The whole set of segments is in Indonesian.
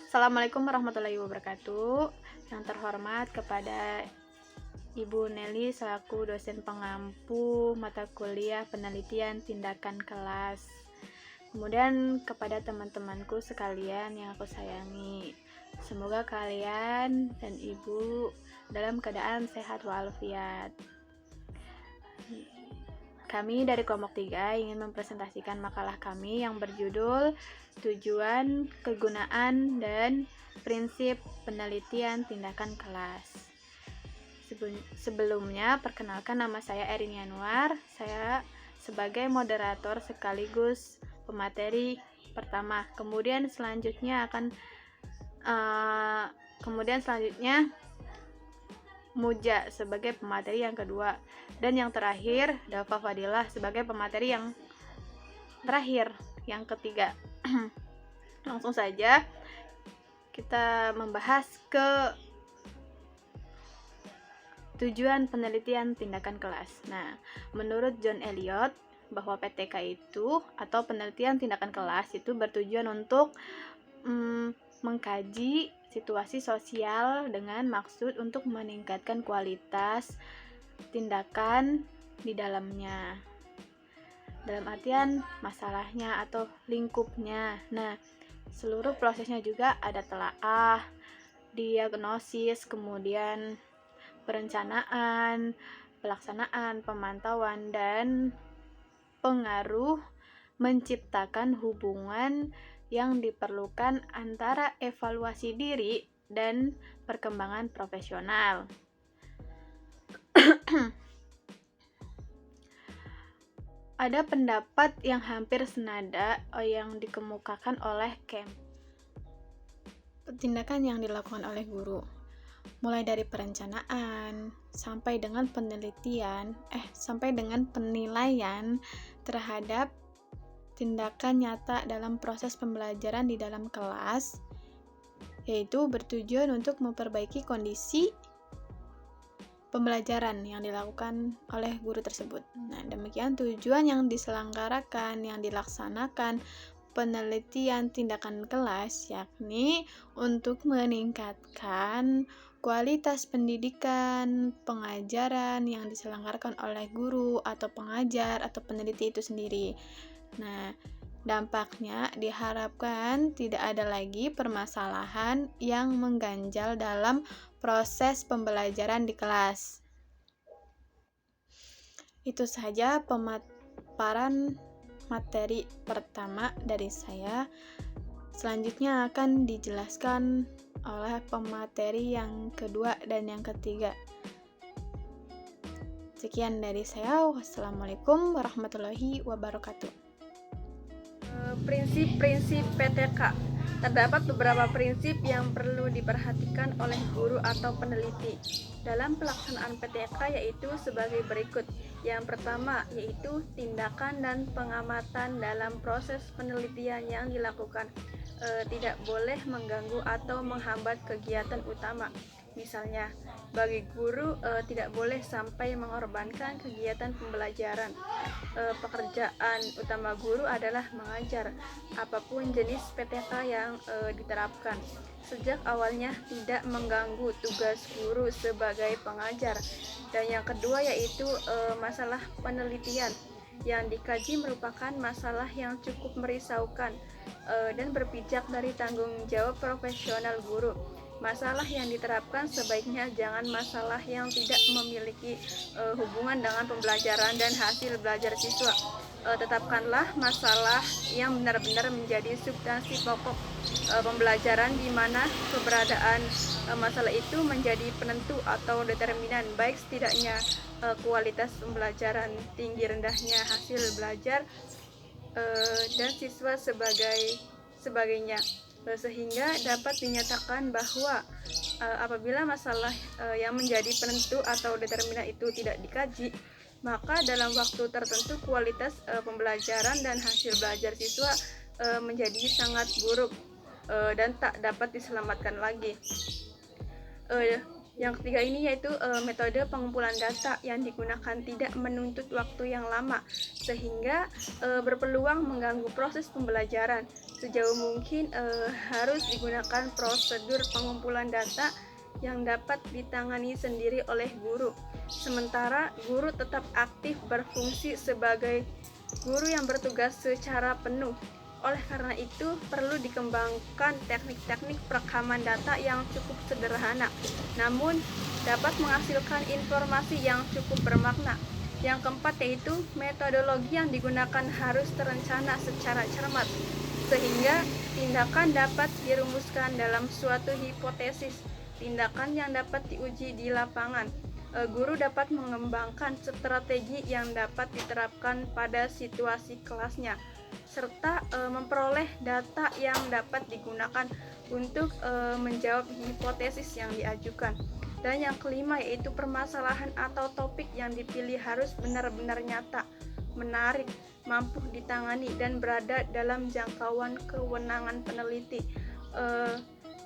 Assalamualaikum warahmatullahi wabarakatuh. Yang terhormat kepada Ibu Nelly selaku dosen pengampu mata kuliah penelitian tindakan kelas. Kemudian kepada teman-temanku sekalian yang aku sayangi. Semoga kalian dan Ibu dalam keadaan sehat walafiat. Kami dari kelompok 3 ingin mempresentasikan makalah kami yang berjudul Tujuan, Kegunaan, dan Prinsip Penelitian Tindakan Kelas. Sebelumnya, perkenalkan nama saya Erin Yanuar. Saya sebagai moderator sekaligus pemateri pertama. Kemudian selanjutnya Muja sebagai pemateri yang kedua, dan yang terakhir Dafa Fadilah sebagai pemateri yang terakhir, yang ketiga. Langsung saja kita membahas ke tujuan penelitian tindakan kelas. Nah, menurut John Elliot bahwa PTK itu atau penelitian tindakan kelas itu bertujuan untuk mengkaji situasi sosial dengan maksud untuk meningkatkan kualitas tindakan di dalamnya, dalam artian masalahnya atau lingkupnya. Nah, seluruh prosesnya juga ada telaah, diagnosis, kemudian perencanaan, pelaksanaan, pemantauan, dan pengaruh menciptakan hubungan yang diperlukan antara evaluasi diri dan perkembangan profesional. Ada pendapat yang hampir senada yang dikemukakan oleh Kemp. Tindakan yang dilakukan oleh guru, mulai dari perencanaan sampai dengan penilaian terhadap tindakan nyata dalam proses pembelajaran di dalam kelas, yaitu bertujuan untuk memperbaiki kondisi pembelajaran yang dilakukan oleh guru tersebut. Nah, demikian tujuan yang diselenggarakan, yang dilaksanakan penelitian tindakan kelas, yakni untuk meningkatkan kualitas pendidikan, pengajaran yang diselenggarakan oleh guru atau pengajar atau peneliti itu sendiri. Nah, dampaknya diharapkan tidak ada lagi permasalahan yang mengganjal dalam proses pembelajaran di kelas. Itu saja pemaparan materi pertama dari saya. Selanjutnya akan dijelaskan oleh pemateri yang kedua dan yang ketiga. Sekian dari saya. Wassalamualaikum warahmatullahi wabarakatuh. Prinsip-prinsip PTK. Terdapat beberapa prinsip yang perlu diperhatikan oleh guru atau peneliti dalam pelaksanaan PTK, yaitu sebagai berikut. Yang pertama yaitu tindakan dan pengamatan dalam proses penelitian yang dilakukan tidak boleh mengganggu atau menghambat kegiatan utama. Misalnya, bagi guru tidak boleh sampai mengorbankan kegiatan pembelajaran. Pekerjaan utama guru adalah mengajar, apapun jenis PTK yang diterapkan. Sejak awalnya tidak mengganggu tugas guru sebagai pengajar. Dan yang kedua yaitu masalah penelitian yang dikaji merupakan masalah yang cukup merisaukan dan berpijak dari tanggung jawab profesional guru. Masalah yang diterapkan sebaiknya jangan masalah yang tidak memiliki hubungan dengan pembelajaran dan hasil belajar siswa. Tetapkanlah masalah yang benar-benar menjadi substansi pokok pembelajaran, di mana keberadaan masalah itu menjadi penentu atau determinan baik setidaknya kualitas pembelajaran, tinggi rendahnya hasil belajar dan siswa sebagainya, sehingga dapat dinyatakan bahwa apabila masalah yang menjadi penentu atau determinan itu tidak dikaji, maka dalam waktu tertentu kualitas pembelajaran dan hasil belajar siswa menjadi sangat buruk dan tak dapat diselamatkan lagi. Yang ketiga ini yaitu metode pengumpulan data yang digunakan tidak menuntut waktu yang lama sehingga berpeluang mengganggu proses pembelajaran. Sejauh mungkin harus digunakan prosedur pengumpulan data yang dapat ditangani sendiri oleh guru. Sementara guru tetap aktif berfungsi sebagai guru yang bertugas secara penuh. Oleh karena itu, perlu dikembangkan teknik-teknik perekaman data yang cukup sederhana, namun dapat menghasilkan informasi yang cukup bermakna. Yang keempat yaitu metodologi yang digunakan harus terencana secara cermat, sehingga tindakan dapat dirumuskan dalam suatu hipotesis, tindakan yang dapat diuji di lapangan. Guru dapat mengembangkan strategi yang dapat diterapkan pada situasi kelasnya, serta memperoleh data yang dapat digunakan untuk menjawab hipotesis yang diajukan. Dan yang kelima yaitu permasalahan atau topik yang dipilih harus benar-benar nyata, menarik, mampu ditangani, dan berada dalam jangkauan kewenangan peneliti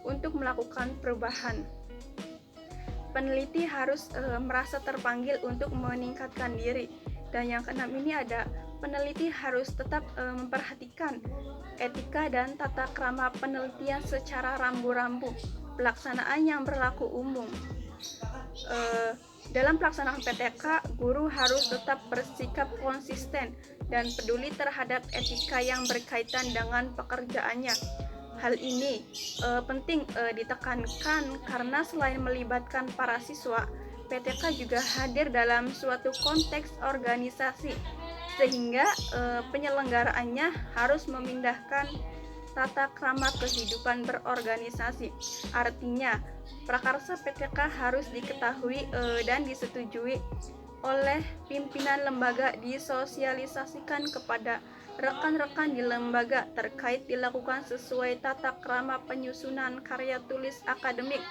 untuk melakukan perubahan. Peneliti harus merasa terpanggil untuk meningkatkan diri. Dan yang keenam ini ada peneliti harus tetap memperhatikan etika dan tata krama penelitian secara rambu-rambu, pelaksanaan yang berlaku umum. Dalam pelaksanaan PTK, guru harus tetap bersikap konsisten dan peduli terhadap etika yang berkaitan dengan pekerjaannya. Hal ini penting ditekankan karena selain melibatkan para siswa, PTK juga hadir dalam suatu konteks organisasi, sehingga penyelenggaraannya harus memindahkan tata krama kehidupan berorganisasi. Artinya, prakarsa PTK harus diketahui dan disetujui oleh pimpinan lembaga, disosialisasikan kepada rekan-rekan di lembaga terkait dilakukan sesuai tata krama penyusunan karya tulis akademik,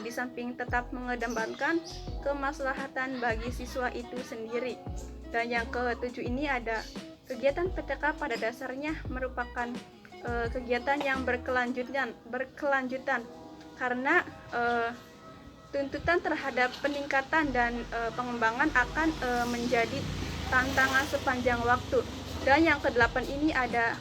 di samping tetap mengedepankan kemaslahatan bagi siswa itu sendiri. Dan yang ketujuh ini ada kegiatan PTK pada dasarnya merupakan kegiatan yang berkelanjutan karena tuntutan terhadap peningkatan dan pengembangan akan menjadi tantangan sepanjang waktu. Dan yang kedelapan ini ada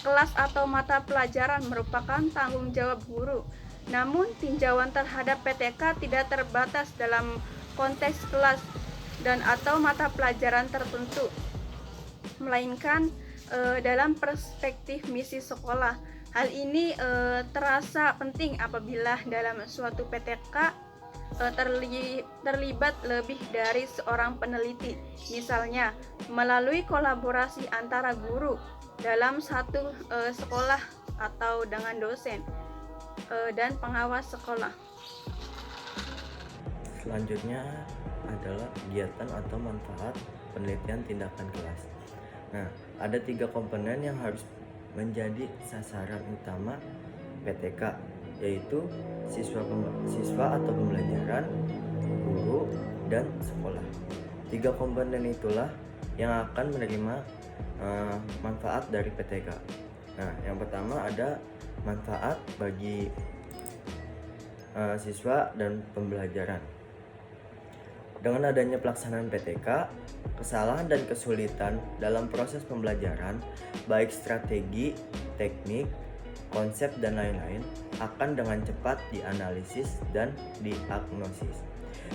kelas atau mata pelajaran merupakan tanggung jawab guru. Namun tinjauan terhadap PTK tidak terbatas dalam konteks kelas dan atau mata pelajaran tertentu, melainkan dalam perspektif misi sekolah. Hal ini terasa penting apabila dalam suatu PTK terlibat lebih dari seorang peneliti, misalnya melalui kolaborasi antara guru dalam satu sekolah atau dengan dosen dan pengawas sekolah. Selanjutnya adalah kegiatan atau manfaat penelitian tindakan kelas. Nah, ada 3 komponen yang harus menjadi sasaran utama PTK, yaitu siswa atau pembelajaran, guru, dan sekolah. 3 komponen itulah yang akan menerima manfaat dari PTK. Nah, yang pertama ada manfaat bagi siswa dan pembelajaran. Dengan adanya pelaksanaan PTK, kesalahan dan kesulitan dalam proses pembelajaran, baik strategi, teknik, konsep, dan lain-lain, akan dengan cepat dianalisis dan diagnosis,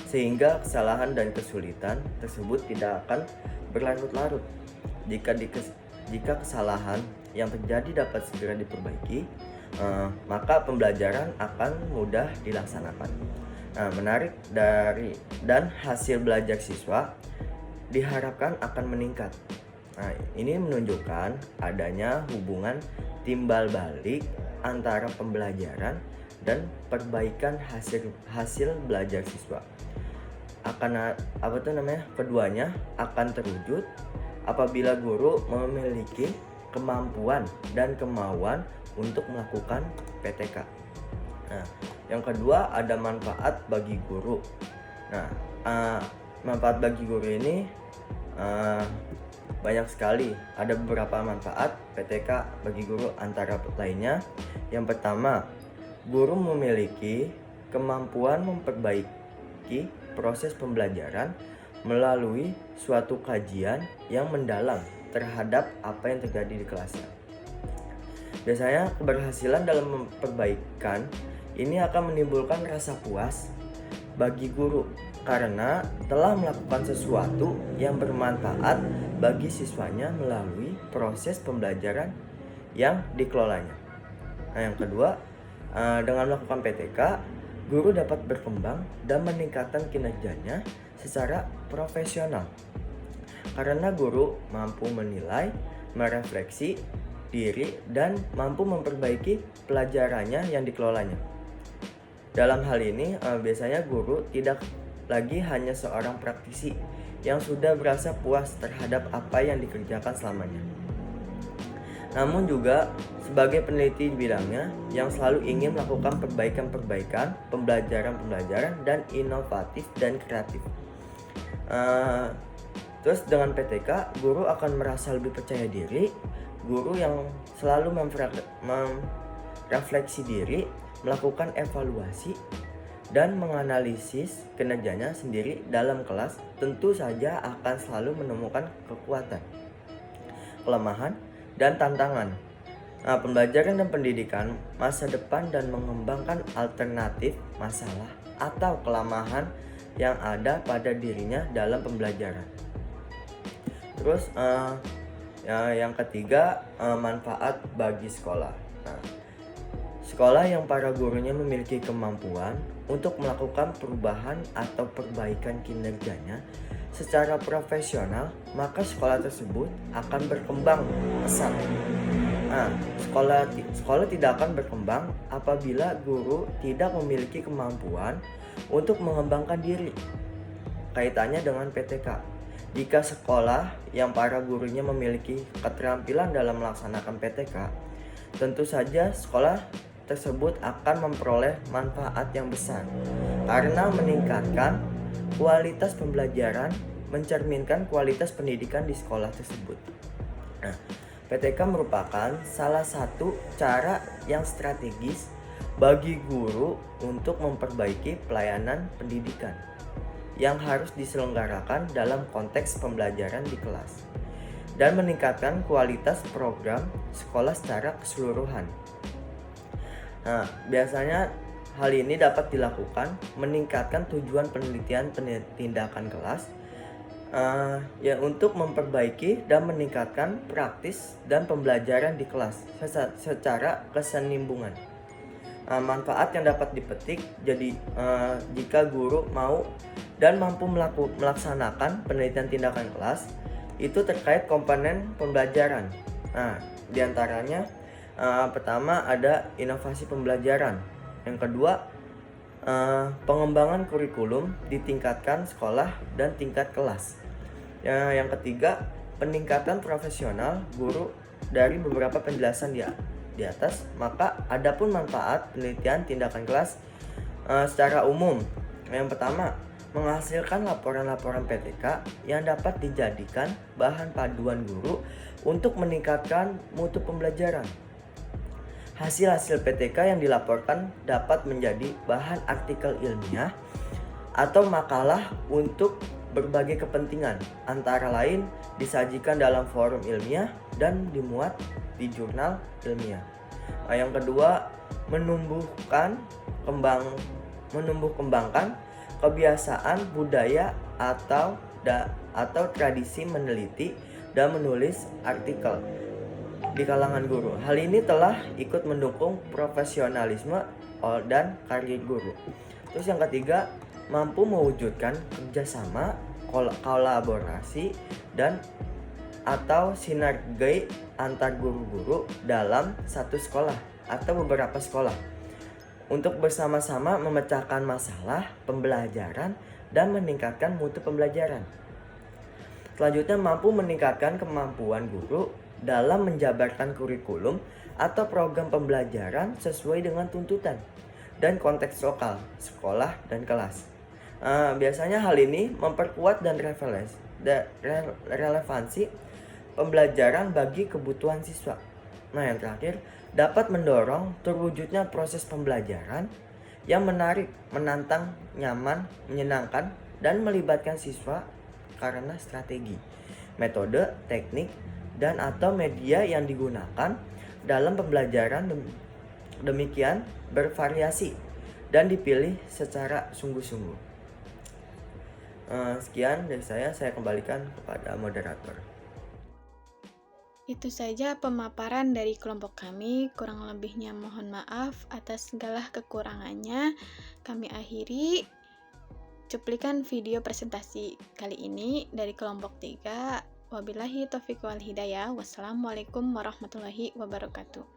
sehingga kesalahan dan kesulitan tersebut tidak akan berlarut-larut. Jika kesalahan yang terjadi dapat segera diperbaiki, maka pembelajaran akan mudah dilaksanakan. Nah, menarik dan hasil belajar siswa diharapkan akan meningkat. Nah, ini menunjukkan adanya hubungan timbal balik antara pembelajaran dan perbaikan hasil belajar siswa. Keduanya akan terwujud apabila guru memiliki kemampuan dan kemauan untuk melakukan PTK. Nah, yang kedua ada manfaat bagi guru. Nah, manfaat bagi guru ini banyak sekali. Ada beberapa manfaat PTK bagi guru, antara lainnya yang pertama, guru memiliki kemampuan memperbaiki proses pembelajaran melalui suatu kajian yang mendalam terhadap apa yang terjadi di kelasnya. Biasanya keberhasilan dalam perbaikan ini akan menimbulkan rasa puas bagi guru karena telah melakukan sesuatu yang bermanfaat bagi siswanya melalui proses pembelajaran yang dikelolanya. Nah, yang kedua, dengan melakukan PTK, guru dapat berkembang dan meningkatkan kinerjanya secara profesional. Karena guru mampu menilai, merefleksi diri, dan mampu memperbaiki pelajarannya yang dikelolanya. Dalam hal ini, biasanya guru tidak lagi hanya seorang praktisi yang sudah berasa puas terhadap apa yang dikerjakan selamanya, namun juga sebagai peneliti di bidangnya yang selalu ingin melakukan perbaikan-perbaikan, pembelajaran-pembelajaran, dan inovatif dan kreatif. Terus dengan PTK, guru akan merasa lebih percaya diri, guru yang selalu merefleksi diri, melakukan evaluasi, dan menganalisis kinerjanya sendiri dalam kelas, tentu saja akan selalu menemukan kekuatan, kelemahan, dan tantangan pembelajaran dan pendidikan masa depan dan mengembangkan alternatif masalah atau kelemahan yang ada pada dirinya dalam pembelajaran. Terus yang ketiga, manfaat bagi sekolah. Nah, sekolah yang para gurunya memiliki kemampuan untuk melakukan perubahan atau perbaikan kinerjanya secara profesional, maka sekolah tersebut akan berkembang pesat. Nah, sekolah tidak akan berkembang apabila guru tidak memiliki kemampuan untuk mengembangkan diri. Kaitannya dengan PTK. Jika sekolah yang para gurunya memiliki keterampilan dalam melaksanakan PTK, tentu saja sekolah tersebut akan memperoleh manfaat yang besar karena meningkatkan kualitas pembelajaran, mencerminkan kualitas pendidikan di sekolah tersebut. Nah, PTK merupakan salah satu cara yang strategis bagi guru untuk memperbaiki pelayanan pendidikan yang harus diselenggarakan dalam konteks pembelajaran di kelas dan meningkatkan kualitas program sekolah secara keseluruhan. Nah, biasanya hal ini dapat dilakukan meningkatkan tujuan penelitian tindakan kelas untuk memperbaiki dan meningkatkan praktis dan pembelajaran di kelas secara kesenimbungan. Manfaat yang dapat dipetik jadi jika guru mau dan mampu melaksanakan penelitian tindakan kelas itu terkait komponen pembelajaran. Nah, diantaranya pertama ada inovasi pembelajaran, yang kedua pengembangan kurikulum di tingkatkan sekolah dan tingkat kelas, yang ketiga peningkatan profesional guru dari beberapa penjelasan di atas. Maka adapun manfaat penelitian tindakan kelas secara umum, yang pertama menghasilkan laporan-laporan PTK yang dapat dijadikan bahan paduan guru untuk meningkatkan mutu pembelajaran. Hasil-hasil PTK yang dilaporkan dapat menjadi bahan artikel ilmiah atau makalah untuk berbagai kepentingan, antara lain disajikan dalam forum ilmiah dan dimuat di jurnal ilmiah. Yang kedua, menumbuh kembangkan kebiasaan budaya atau tradisi meneliti dan menulis artikel di kalangan guru. Hal ini telah ikut mendukung profesionalisme dan karir guru. Terus yang ketiga, mampu mewujudkan kerjasama, kolaborasi, dan atau sinergi antar guru-guru dalam satu sekolah atau beberapa sekolah untuk bersama-sama memecahkan masalah pembelajaran dan meningkatkan mutu pembelajaran. Selanjutnya, mampu meningkatkan kemampuan guru dalam menjabarkan kurikulum atau program pembelajaran sesuai dengan tuntutan dan konteks lokal, sekolah, dan kelas. Biasanya hal ini memperkuat dan relevansi pembelajaran bagi kebutuhan siswa. Nah, yang terakhir, dapat mendorong terwujudnya proses pembelajaran yang menarik, menantang, nyaman, menyenangkan, dan melibatkan siswa karena strategi, metode, teknik, dan atau media yang digunakan dalam pembelajaran demikian bervariasi dan dipilih secara sungguh-sungguh. Sekian dari saya kembalikan kepada moderator. Itu saja pemaparan dari kelompok kami, kurang lebihnya mohon maaf atas segala kekurangannya. Kami akhiri cuplikan video presentasi kali ini dari kelompok 3. Wabillahi taufiq wal hidayah. Wassalamualaikum warahmatullahi wabarakatuh.